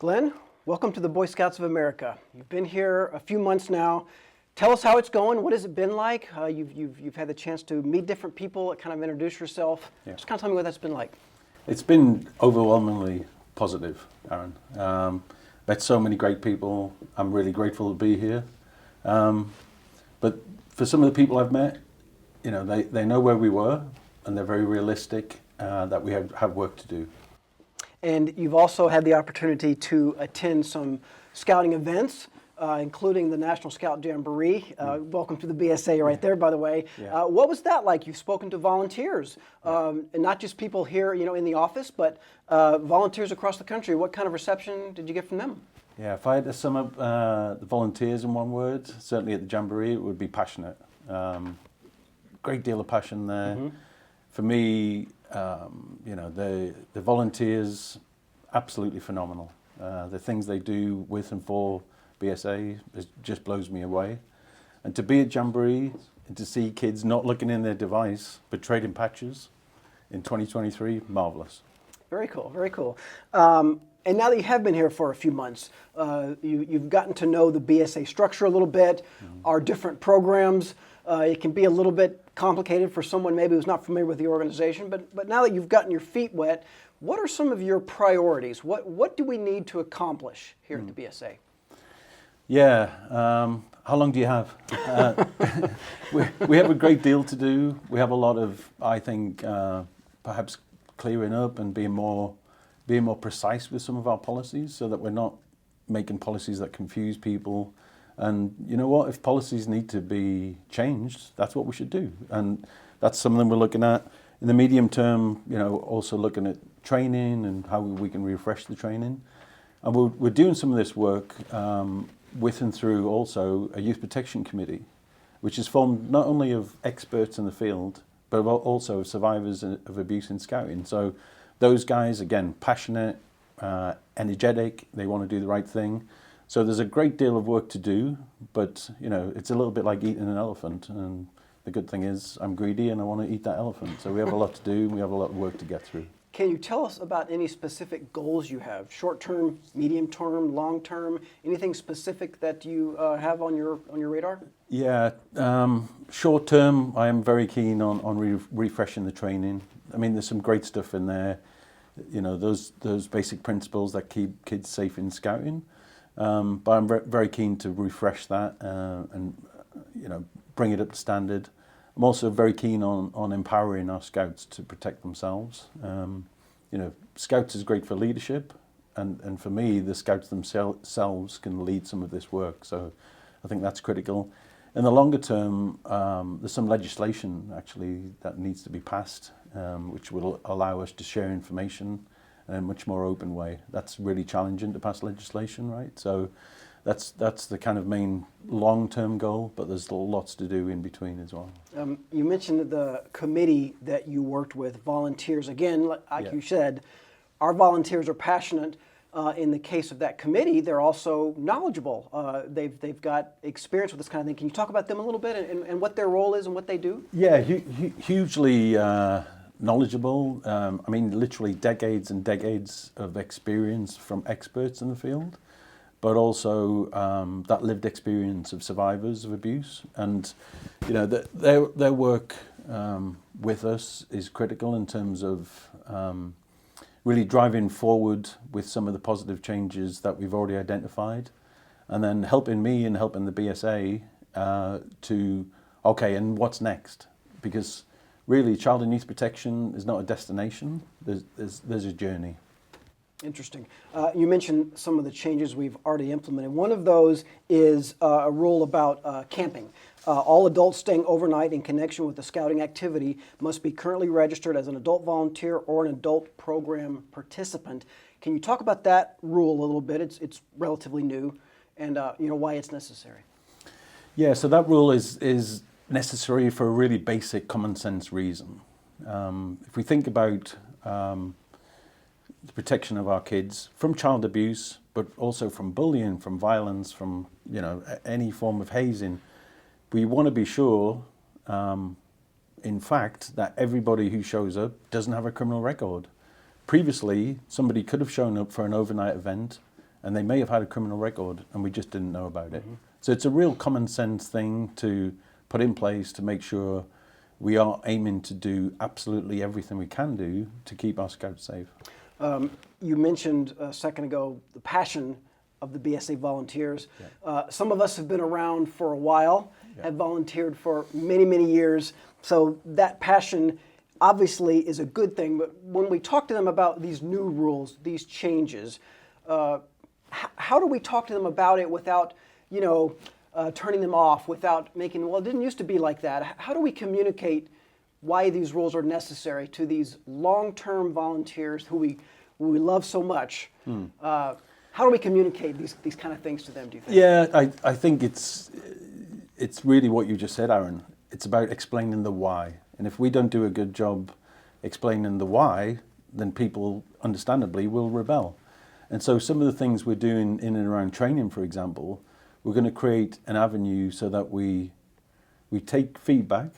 Glen, welcome to the Boy Scouts of America. You've been here a few months now. Tell us how it's going. What has it been like? You've had the chance to meet different people, kind of introduce yourself. Yeah. Just kind of tell me what that's been like. It's been overwhelmingly positive, Aaron. Met so many great people. I'm really grateful to be here. But for some of the people I've met, you know, they know where we were, and they're very realistic that we have work to do. And you've also had the opportunity to attend some scouting events, including the National Scout Jamboree. Welcome to the BSA right there, by the way. Yeah. What was that like? You've spoken to volunteers, and not just people here, in the office, but volunteers across the country. What kind of reception did you get from them? Yeah, if I had to sum up the volunteers in one word, certainly at the Jamboree, it would be passionate. Great deal of passion there. Mm-hmm. For me, the volunteers, absolutely phenomenal. The things they do with and for BSA just blows me away. And to be at Jamboree and to see kids not looking in their device but trading patches in 2023, marvelous. Very cool, very cool. And now that you have been here for a few months, you've gotten to know the BSA structure a little bit, our different programs. It can be a little bit complicated for someone maybe who's not familiar with the organization, but now that you've gotten your feet wet, what are some of your priorities? What do we need to accomplish here at the BSA? Yeah, how long do you have? We have a great deal to do. We have a lot of, I think, perhaps clearing up and being more precise with some of our policies so that we're not making policies that confuse people. And you know what, if policies need to be changed, that's what we should do. And that's something we're looking at. In the medium term, also looking at training and how we can refresh the training. And we're doing some of this work with and through also a youth protection committee, which is formed not only of experts in the field, but also of survivors of abuse in scouting. So those guys, again, passionate, energetic, they want to do the right thing. So there's a great deal of work to do, but it's a little bit like eating an elephant. And the good thing is I'm greedy and I want to eat that elephant. So we have a lot to do and we have a lot of work to get through. Can you tell us about any specific goals you have? Short-term, medium-term, long-term? Anything specific that you have on your radar? Yeah, short-term, I am very keen on refreshing the training. I mean, there's some great stuff in there. Those basic principles that keep kids safe in scouting. But I'm very keen to refresh that and bring it up to standard. I'm also very keen on empowering our scouts to protect themselves. Scouts is great for leadership, and for me, the scouts themselves can lead some of this work. So I think that's critical. In the longer term, there's some legislation actually that needs to be passed, which will allow us to share information in a much more open way. That's really challenging to pass legislation, right? So that's the kind of main long-term goal, but there's lots to do in between as well. You mentioned the committee that you worked with, volunteers. Again, like you said, our volunteers are passionate. In the case of that committee, they're also knowledgeable. They've got experience with this kind of thing. Can you talk about them a little bit and what their role is and what they do? Yeah, hugely knowledgeable. Literally decades and decades of experience from experts in the field, but also that lived experience of survivors of abuse. And their work with us is critical in terms of really driving forward with some of the positive changes that we've already identified, and then helping me and helping the BSA and what's next? Because really, child and youth protection is not a destination, there's a journey. Interesting. You mentioned some of the changes we've already implemented. One of those is a rule about camping. All adults staying overnight in connection with the scouting activity must be currently registered as an adult volunteer or an adult program participant. Can you talk about that rule a little bit? It's relatively new, and why it's necessary. Yeah, so that rule is necessary for a really basic common sense reason. If we think about the protection of our kids from child abuse, but also from bullying, from violence, from any form of hazing, we want to be sure, in fact, that everybody who shows up doesn't have a criminal record. Previously, somebody could have shown up for an overnight event and they may have had a criminal record and we just didn't know about it. So it's a real common sense thing to put in place to make sure we are aiming to do absolutely everything we can do to keep our scouts safe. You mentioned a second ago the passion of the BSA volunteers. Some of us have been around for a while, have volunteered for many, many years. So that passion obviously is a good thing. But when we talk to them about these new rules, these changes, how do we talk to them about it without, turning them off, without making, well, it didn't used to be like that. How do we communicate why these rules are necessary to these long-term volunteers who we love so much? How do we communicate these kind of things to them, do you think? Yeah, I think it's really what you just said, Aaron. It's about explaining the why. And if we don't do a good job explaining the why, then people understandably will rebel. And so some of the things we're doing in and around training, for example, we're going to create an avenue so that we take feedback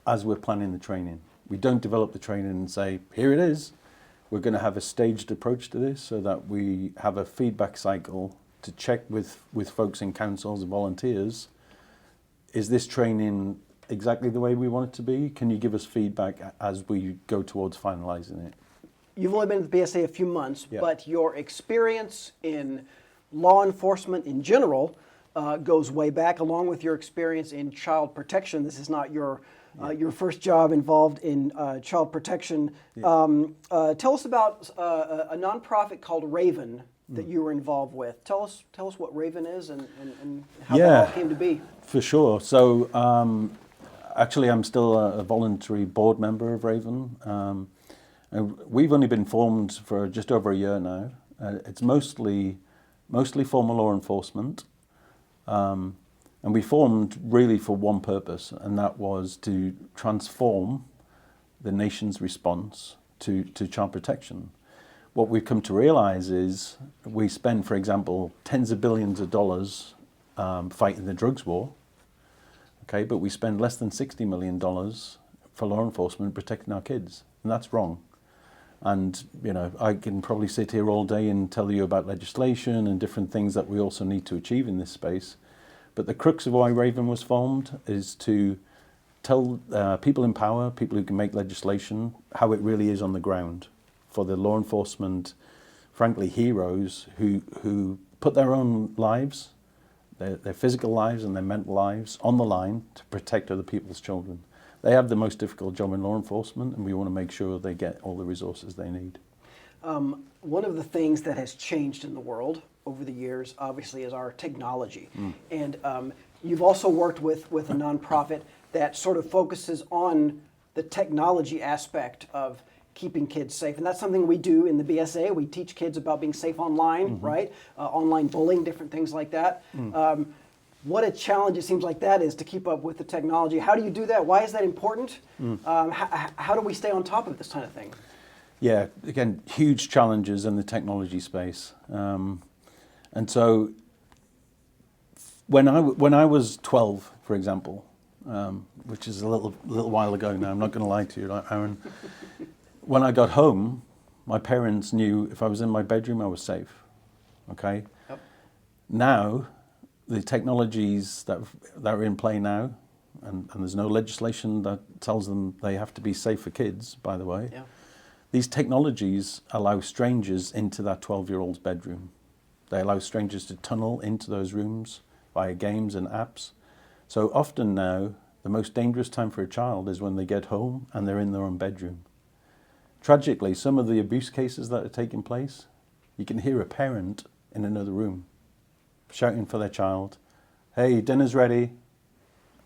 as we're planning the training. We don't develop the training and say, here it is. We're going to have a staged approach to this so that we have a feedback cycle to check with folks in councils and volunteers. Is this training exactly the way we want it to be? Can you give us feedback as we go towards finalizing it? You've only been at the BSA a few months, but your experience in law enforcement in general goes way back, along with your experience in child protection. This is not your first job involved in child protection. Tell us about a nonprofit called Raven that you were involved with. Tell us what Raven is and how that all came to be. For sure. So actually, I'm still a voluntary board member of Raven. And we've only been formed for just over a year now. It's mostly former law enforcement. And we formed really for one purpose, and that was to transform the nation's response to child protection. What we've come to realize is we spend, for example, tens of billions of dollars fighting the drugs war, okay, but we spend less than $60 million for law enforcement protecting our kids, and that's wrong. And, I can probably sit here all day and tell you about legislation and different things that we also need to achieve in this space. But the crux of why Raven was formed is to tell people in power, people who can make legislation, how it really is on the ground for the law enforcement, frankly, heroes who put their own lives, their physical lives and their mental lives on the line to protect other people's children. They have the most difficult job in law enforcement, and we want to make sure they get all the resources they need. One of the things that has changed in the world over the years, obviously, is our technology. And you've also worked with a nonprofit that sort of focuses on the technology aspect of keeping kids safe. And that's something we do in the BSA. We teach kids about being safe online, right? Online bullying, different things like that. What a challenge it seems like that is to keep up with the technology. How do you do that? Why is that important? How do we stay on top of this kind of thing? Yeah, again, huge challenges in the technology space. And so when I was 12, for example, which is a little while ago now, I'm not going to lie to you, Aaron. When I got home, my parents knew if I was in my bedroom, I was safe. Okay? Yep. Now, the technologies that are in play now, and there's no legislation that tells them they have to be safe for kids, by the way. Yeah. These technologies allow strangers into that 12-year-old's bedroom. They allow strangers to tunnel into those rooms via games and apps. So often now, the most dangerous time for a child is when they get home and they're in their own bedroom. Tragically, some of the abuse cases that are taking place, you can hear a parent in another room shouting for their child, "Hey, dinner's ready,"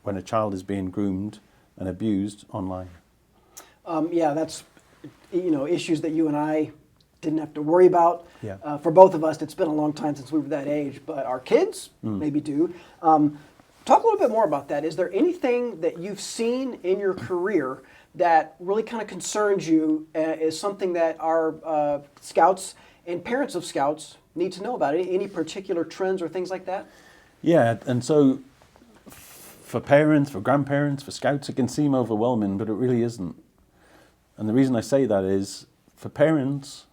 when a child is being groomed and abused online. That's issues that you and I didn't have to worry about. Yeah. For both of us, it's been a long time since we were that age, but our kids maybe do. Talk a little bit more about that. Is there anything that you've seen in your career that really kind of concerns you, is something that our scouts and parents of scouts need to know about? Any particular trends or things like that? Yeah, and so for parents, for grandparents, for scouts, it can seem overwhelming, but it really isn't. And the reason I say that is for parents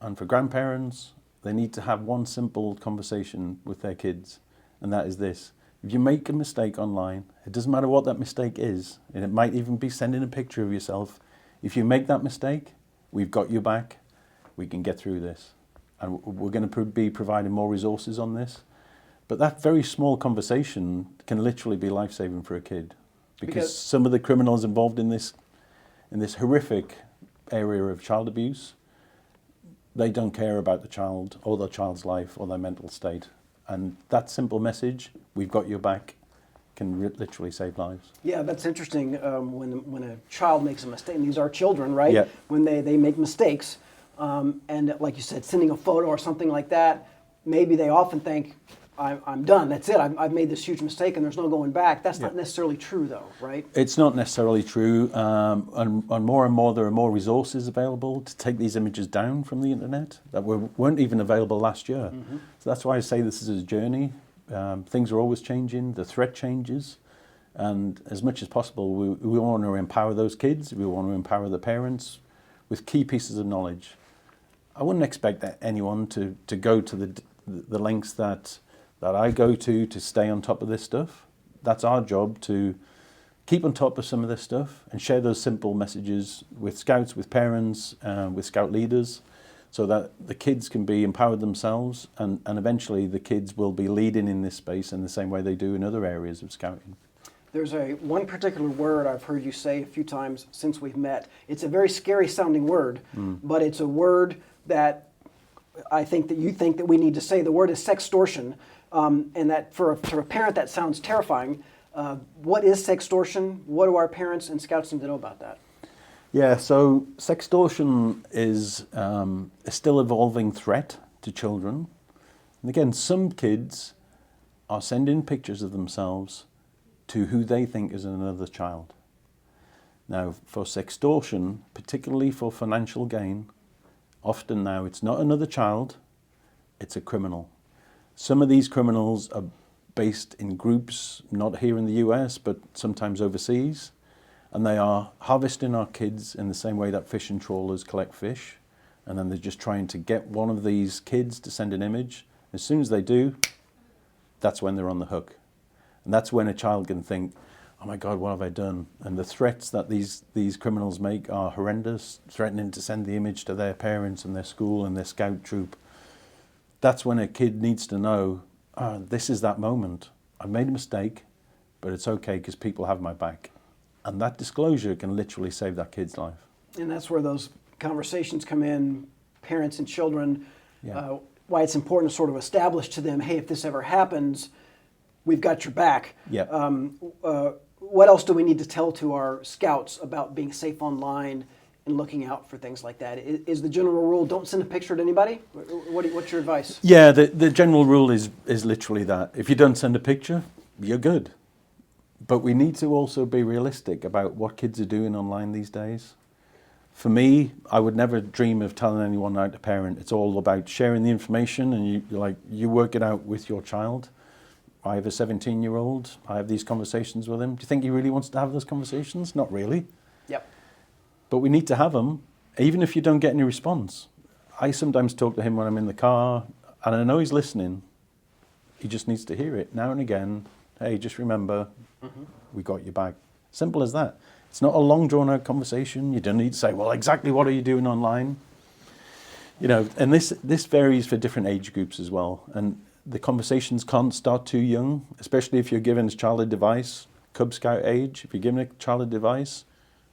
and for grandparents they need to have one simple conversation with their kids, and that is this. If you make a mistake online, it doesn't matter what that mistake is, and it might even be sending a picture of yourself. If you make that mistake, we've got your back. We can get through this. And we're going to be providing more resources on this. But that very small conversation can literally be life-saving for a kid. Because some of the criminals involved in this horrific area of child abuse, they don't care about the child or the child's life or their mental state. And that simple message, we've got your back, can literally save lives. Yeah, that's interesting. When a child makes a mistake, and these are children, right? Yeah. When they make mistakes, and like you said, sending a photo or something like that, maybe they often think, I'm done, that's it, I've made this huge mistake and there's no going back. That's not necessarily true though, right? It's not necessarily true, and more there are more resources available to take these images down from the internet that weren't even available last year. Mm-hmm. So that's why I say this is a journey. Things are always changing, the threat changes, and as much as possible we want to empower those kids, we want to empower the parents with key pieces of knowledge. I wouldn't expect anyone to go to the lengths that I go to stay on top of this stuff. That's our job, to keep on top of some of this stuff and share those simple messages with scouts, with parents, with scout leaders, so that the kids can be empowered themselves, and eventually the kids will be leading in this space in the same way they do in other areas of scouting. There's one particular word I've heard you say a few times since we've met. It's a very scary sounding word, but it's a word that I think that you think that we need to say. The word is sextortion. And that for a parent that sounds terrifying. What is sextortion? What do our parents and scouts need to know about that? Yeah, so sextortion is a still evolving threat to children. And again, some kids are sending pictures of themselves to who they think is another child. Now, for sextortion, particularly for financial gain, often now it's not another child, it's a criminal. Some of these criminals are based in groups, not here in the US, but sometimes overseas, and they are harvesting our kids in the same way that fishing trawlers collect fish, and then they're just trying to get one of these kids to send an image. As soon as they do, that's when they're on the hook. And that's when a child can think, oh my God, what have I done? And the threats that these criminals make are horrendous, threatening to send the image to their parents and their school and their scout troop. That's when a kid needs to know, this is that moment. I made a mistake, but it's okay because people have my back. And that disclosure can literally save that kid's life. And that's where those conversations come in, parents and children, why it's important to sort of establish to them, hey, if this ever happens, we've got your back. Yeah. What else do we need to tell to our scouts about being safe online and looking out for things like that? Is the general rule, don't send a picture to anybody? What's your advice? Yeah, the general rule is literally that. If you don't send a picture, you're good. But we need to also be realistic about what kids are doing online these days. For me, I would never dream of telling anyone how to parent. It's all about sharing the information, and you work it out with your child. I have a 17-year-old. I have these conversations with him. Do you think he really wants to have those conversations? Not really. Yep. But we need to have them, even if you don't get any response. I sometimes talk to him when I'm in the car, and I know he's listening. He just needs to hear it now and again. Hey, just remember, we got your back. Simple as that. It's not a long, drawn-out conversation. You don't need to say, well, exactly what are you doing online? You know, and this varies for different age groups as well. And the conversations can't start too young, especially if you're giving a child a device, Cub Scout age. If you're giving a child a device,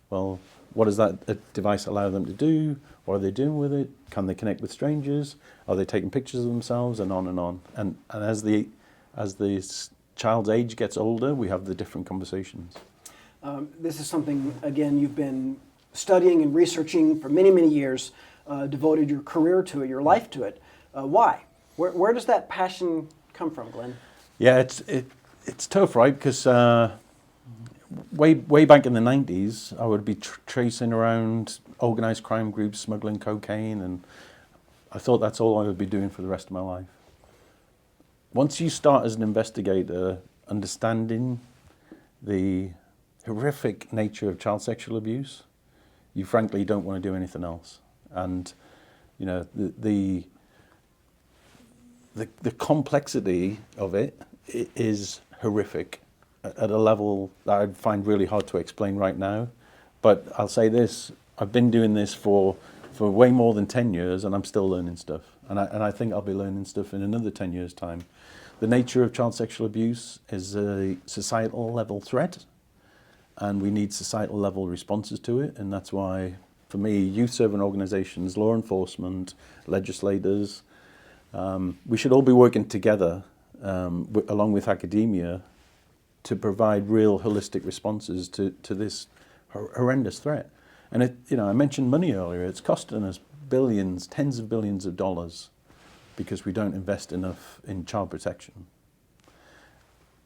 well, what does that device allow them to do? What are they doing with it? Can they connect with strangers? Are they taking pictures of themselves? And on and on. And as the child's age gets older, we have the different conversations. This is something, again, you've been studying and researching for many, many years, devoted your career to it, your life to it. Why? Where does that passion come from, Glen? Yeah, it's tough, right? Because way back in the 90s, I would be tracing around organized crime groups, smuggling cocaine, and I thought that's all I would be doing for the rest of my life. Once you start as an investigator, understanding the horrific nature of child sexual abuse, you frankly don't want to do anything else. And you know, the the complexity of it is horrific at a level that I find really hard to explain right now. But I'll say this, I've been doing this for way more than 10 years and I'm still learning stuff. And I think I'll be learning stuff in another 10 years' time. The nature of child sexual abuse is a societal level threat, and we need societal level responses to it. And that's why, for me, youth serving organizations, law enforcement, legislators, we should all be working together along with academia to provide real holistic responses to this horrendous threat. And I mentioned money earlier. It's costing us billions, tens of billions of dollars because we don't invest enough in child protection.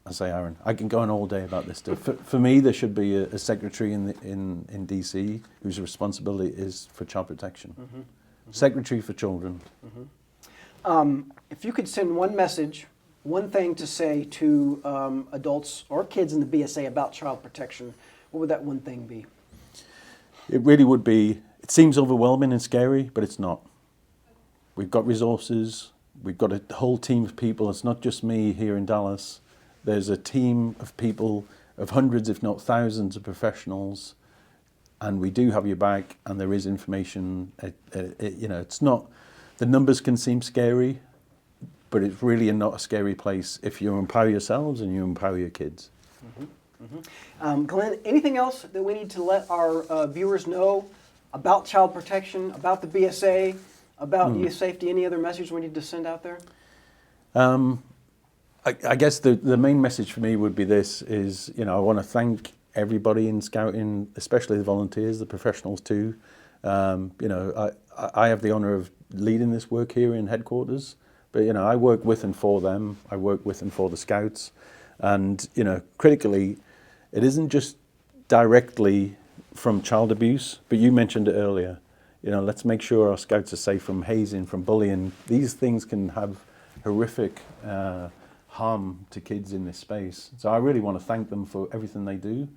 I say, Aaron, I can go on all day about this stuff. For me, there should be a secretary in DC whose responsibility is for child protection. Mm-hmm. Mm-hmm. Secretary for children. Mm-hmm. If you could send one message, one thing to say to adults or kids in the BSA about child protection, what would that one thing be? It really would be, it seems overwhelming and scary, but it's not. We've got resources, we've got a whole team of people. It's not just me here in Dallas. There's a team of people, of hundreds if not thousands of professionals, and we do have your back, and there is information. It's not, the numbers can seem scary, but it's really not a scary place if you empower yourselves and you empower your kids. Mm-hmm. Mm-hmm. Glenn, anything else that we need to let our viewers know about child protection, about the BSA, about youth safety? Any other message we need to send out there? I guess the main message for me would be this, is, I want to thank everybody in Scouting, especially the volunteers, the professionals too. I have the honor of leading this work here in headquarters, but I work with and for them. I work with and for the Scouts. And, critically, it isn't just directly from child abuse, but you mentioned it earlier. Let's make sure our Scouts are safe from hazing, from bullying. These things can have horrific harm to kids in this space. So I really want to thank them for everything they do.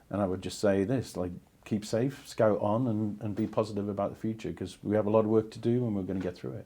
And I would just say this, keep safe, Scout on, and be positive about the future, because we have a lot of work to do and we're going to get through it.